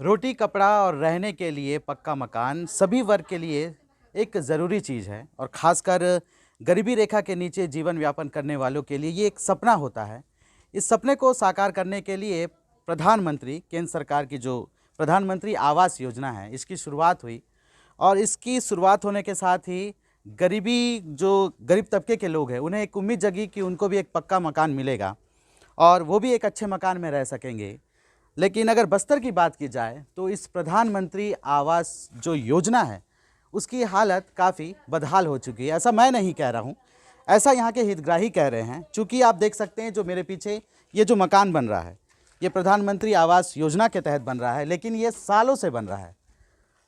रोटी, कपड़ा और रहने के लिए पक्का मकान सभी वर्ग के लिए एक ज़रूरी चीज़ है और ख़ासकर गरीबी रेखा के नीचे जीवन यापन करने वालों के लिए ये एक सपना होता है। इस सपने को साकार करने के लिए प्रधानमंत्री केंद्र सरकार की जो प्रधानमंत्री आवास योजना है, इसकी शुरुआत हुई और इसकी शुरुआत होने के साथ ही गरीब तबके के लोग हैं, उन्हें एक उम्मीद जगी कि उनको भी एक पक्का मकान मिलेगा और वो भी एक अच्छे मकान में रह सकेंगे। लेकिन अगर बस्तर की बात की जाए तो इस प्रधानमंत्री आवास जो योजना है उसकी हालत काफ़ी बदहाल हो चुकी है। ऐसा मैं नहीं कह रहा हूँ, ऐसा यहाँ के हितग्राही कह रहे हैं। चूँकि आप देख सकते हैं जो मेरे पीछे ये जो मकान बन रहा है ये प्रधानमंत्री आवास योजना के तहत बन रहा है, लेकिन ये सालों से बन रहा है।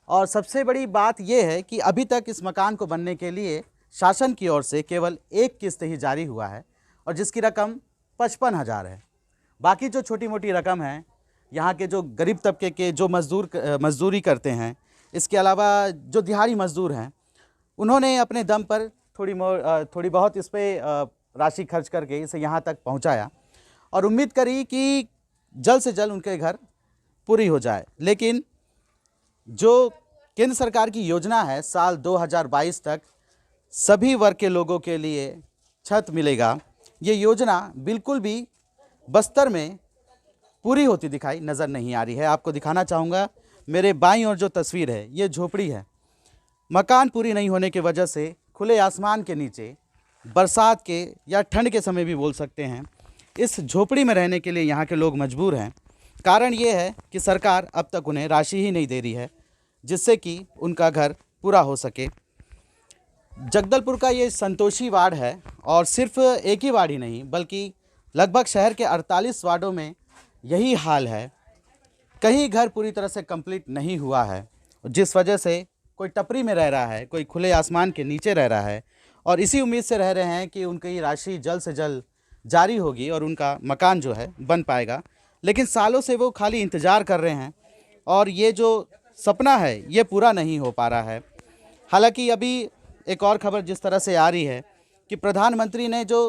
और सबसे बड़ी बात यह है कि अभी तक इस मकान को बनने के लिए शासन की ओर से केवल एक किस्त ही जारी हुआ है और जिसकी रकम 55,000 है। बाकी जो छोटी मोटी रकम है यहाँ के जो गरीब तबके के जो मजदूरी करते हैं, इसके अलावा जो दिहाड़ी मजदूर हैं, उन्होंने अपने दम पर थोड़ी बहुत इस पर राशि खर्च करके इसे यहाँ तक पहुँचाया और उम्मीद करी कि जल्द से जल्द उनके घर पूरी हो जाए। लेकिन जो केंद्र सरकार की योजना है साल 2022 तक सभी वर्ग के लोगों के लिए छत मिलेगा, ये योजना बिल्कुल भी बस्तर में पूरी होती दिखाई नज़र नहीं आ रही है। आपको दिखाना चाहूँगा, मेरे बाईं ओर जो तस्वीर है ये झोपड़ी है। मकान पूरी नहीं होने की वजह से खुले आसमान के नीचे बरसात के या ठंड के समय भी बोल सकते हैं, इस झोपड़ी में रहने के लिए यहाँ के लोग मजबूर हैं। कारण ये है कि सरकार अब तक उन्हें राशि ही नहीं दे रही है जिससे कि उनका घर पूरा हो सके। जगदलपुर का ये संतोषी वार्ड है और सिर्फ एक ही वार्ड ही नहीं बल्कि लगभग शहर के 48 वार्डों में यही हाल है। कहीं घर पूरी तरह से कंप्लीट नहीं हुआ है जिस वजह से कोई टपरी में रह रहा है, कोई खुले आसमान के नीचे रह रहा है और इसी उम्मीद से रह रहे हैं कि उनकी राशि जल्द से जल्द जारी होगी और उनका मकान जो है बन पाएगा। लेकिन सालों से वो खाली इंतज़ार कर रहे हैं और ये जो सपना है ये पूरा नहीं हो पा रहा है। हालांकि अभी एक और खबर जिस तरह से आ रही है कि प्रधानमंत्री ने जो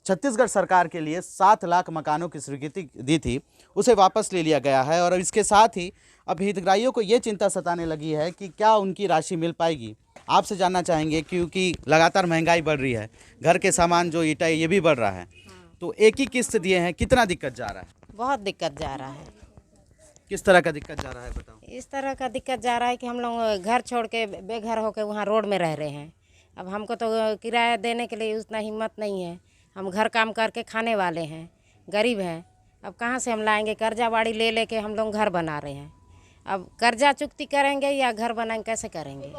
छत्तीसगढ़ सरकार के लिए 7 लाख मकानों की स्वीकृति दी थी उसे वापस ले लिया गया है और इसके साथ ही अब हितग्राहियों को ये चिंता सताने लगी है कि क्या उनकी राशि मिल पाएगी। आपसे जानना चाहेंगे क्योंकि लगातार महंगाई बढ़ रही है, घर के सामान जो ईंटा ये भी बढ़ रहा है, तो एक ही किस्त दिए हैं, कितना दिक्कत जा रहा है? बहुत दिक्कत जा रहा है। किस तरह का दिक्कत जा रहा है बताओ? इस तरह का दिक्कत जा रहा है कि हम लोग घर छोड़ के बेघर होकर वहाँ रोड में रह रहे हैं। अब हमको तो किराया देने के लिए उतना हिम्मत नहीं है। हम घर काम करके खाने वाले हैं, गरीब हैं। अब कहाँ से हम लाएंगे? कर्जा बाड़ी ले लेके हम लोग घर बना रहे हैं। अब कर्जा चुकती करेंगे या घर बनाएंगे, कैसे करेंगे?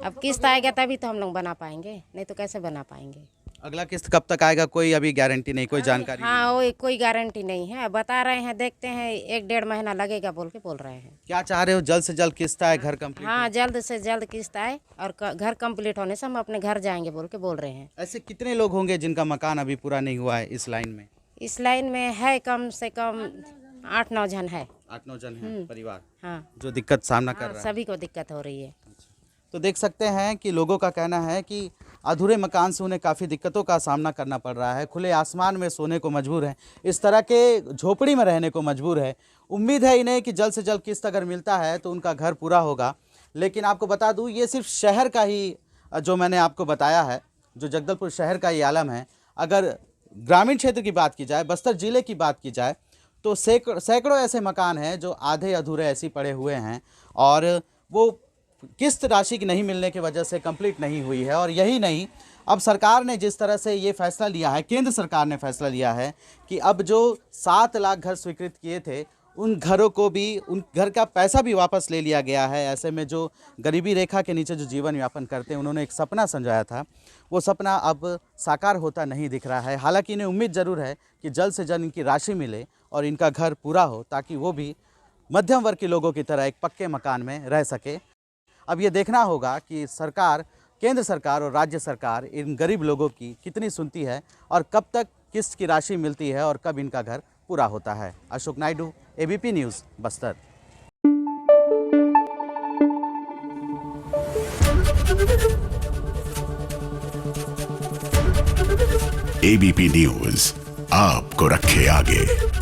अब किस्त आएगा तभी तो हम लोग बना पाएंगे, नहीं तो कैसे बना पाएंगे? अगला किस्त कब तक आएगा कोई अभी गारंटी नहीं, कोई जानकारी हाँ, वो कोई गारंटी नहीं है। बता रहे हैं, देखते हैं 1-1.5 महीना लगेगा बोल रहे हैं। क्या चाह रहे हो? जल्द से जल्द किस्त आए, घर कंप्लीट? हाँ, जल्द से जल्द किस्त आए और घर कंप्लीट होने से हम अपने घर जाएंगे बोल रहे हैं। ऐसे कितने लोग होंगे जिनका मकान अभी पूरा नहीं हुआ है इस लाइन में? इस लाइन में है कम से कम 8-9 जन है। 8-9 जन है परिवार, हाँ, जो दिक्कत सामना कर रहा है। सभी को दिक्कत हो रही है। तो देख सकते हैं कि लोगों का कहना है कि अधूरे मकान से उन्हें काफ़ी दिक्कतों का सामना करना पड़ रहा है। खुले आसमान में सोने को मजबूर है, इस तरह के झोपड़ी में रहने को मजबूर है। उम्मीद है इन्हें कि जल्द से जल्द किस्त अगर मिलता है तो उनका घर पूरा होगा। लेकिन आपको बता दूं ये सिर्फ शहर का ही जो मैंने आपको बताया है, जो जगदलपुर शहर का ये आलम है। अगर ग्रामीण क्षेत्र की बात की जाए, बस्तर ज़िले की बात की जाए तो सैकड़ों ऐसे मकान हैं जो आधे अधूरे ऐसे पड़े हुए हैं और वो किस्त राशि की नहीं मिलने की वजह से कंप्लीट नहीं हुई है। और यही नहीं, अब सरकार ने जिस तरह से ये फैसला लिया है, केंद्र सरकार ने फैसला लिया है कि अब जो 7 लाख घर स्वीकृत किए थे उन घरों को भी, उन घर का पैसा भी वापस ले लिया गया है। ऐसे में जो गरीबी रेखा के नीचे जो जीवन यापन करते हैं, उन्होंने एक सपना संजाया था, वो सपना अब साकार होता नहीं दिख रहा है। हालांकि इन्हें उम्मीद ज़रूर है कि जल्द से जल्द इनकी राशि मिले और इनका घर पूरा हो ताकि वो भी मध्यम वर्ग के लोगों की तरह एक पक्के मकान में रह सके। अब ये देखना होगा कि सरकार, केंद्र सरकार और राज्य सरकार इन गरीब लोगों की कितनी सुनती है और कब तक किस्त की राशि मिलती है और कब इनका घर पूरा होता है। Ashok Naidu, ABP news, Bastar. ABP news आपको रखे आगे।